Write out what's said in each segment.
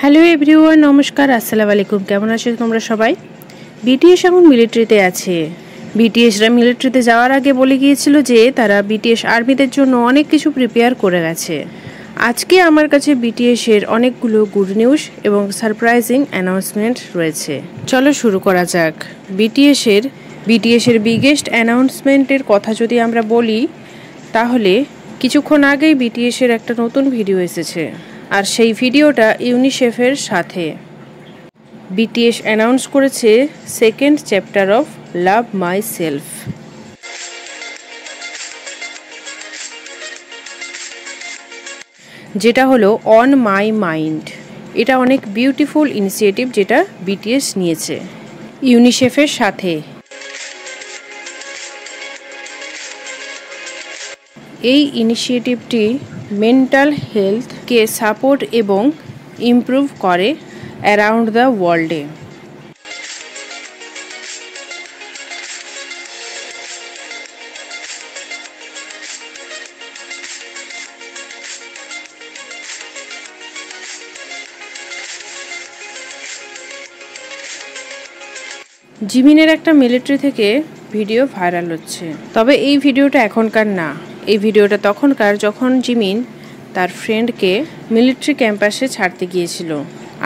Hello everyone, নমস্কার, আসসালামু আলাইকুম। কেমন আছো তোমরা সবাই? বিটিএস এখন মিলিটারিতে আছে। বিটিএসরা মিলিটারিতে যাওয়ার আগে বলে গিয়েছিল যে তারা বিটিএস আর্মিদের জন্য অনেক কিছু প্রিপেয়ার করে গেছে। আজকে আমার কাছে বিটিএসের অনেকগুলো গুড নিউজ এবং সারপ্রাইজিং অ্যানাউন্সমেন্ট রয়েছে। চলো শুরু করা যাক। বিটিএসের বিগেস্ট অ্যানাউন্সমেন্টের কথা যদি আমরা বলি, তাহলে কিছুক্ষণ আগেই বিটিএসের একটা নতুন ভিডিও এসেছে, আর সেই ভিডিওটা ইউনিসেফের সাথে। বিটিএস অ্যানাউন্স করেছে second chapter of love my self, যেটা হলো অন মাই মাইন্ড। এটা অনেক বিউটিফুল ইনিশিয়েটিভ যেটা বিটিএস নিয়েছে ইউনিসেফের সাথে। এই ইনিশিয়েটিভটি মেন্টাল হেলথকে সাপোর্ট এবং ইমপ্রুভ করে অ্যারাউন্ড দ্য ওয়ার্ল্ডে। জিমিনের একটা মিলিটারি থেকে ভিডিও ভাইরাল হচ্ছে, তবে এই ভিডিওটা এখনকার না। এই ভিডিওটা তখনকার যখন জিমিন তার ফ্রেন্ডকে মিলিটারি ক্যাম্পাসে ছাড়তে গিয়েছিল,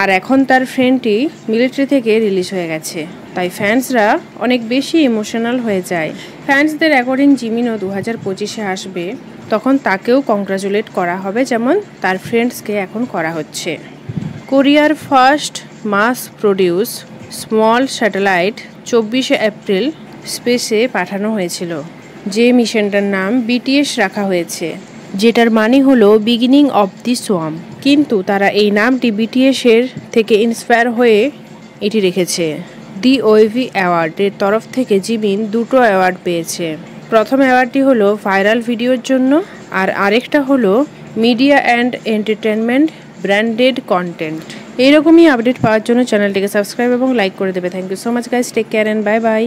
আর এখন তার ফ্রেন্ডটি মিলিটারি থেকে রিলিজ হয়ে গেছে। তাই ফ্যান্সরা অনেক বেশি ইমোশনাল হয়ে যায়। ফ্যান্সদের অ্যাকর্ডিং জিমিনও 2025-এ আসবে, তখন তাকেও কংগ্রাচুলেট করা হবে যেমন তার ফ্রেন্ডসকে এখন করা হচ্ছে। কোরিয়ার first mass produce small satellite 24শে April স্পেসে পাঠানো হয়েছিল, যে মিশনটার নাম বিটিএস রাখা হয়েছে, যেটার মানে হলো বিগিনিং অফ দি সোয়াম। কিন্তু তারা এই নামটি বিটিএস এর থেকে ইন্সপায়ার হয়ে এটি রেখেছে। দি ওয়েভি অ্যাওয়ার্ডের তরফ থেকে জিমিন দুটো অ্যাওয়ার্ড পেয়েছে। প্রথম অ্যাওয়ার্ডটি হলো ভাইরাল ভিডিওর জন্য, আর আরেকটা হলো media and entertainment branded content. এইরকমই আপডেট পাওয়ার জন্য চ্যানেলটিকে সাবস্ক্রাইব এবং লাইক করে দেবে। Thank you so much guys, take care and bye by.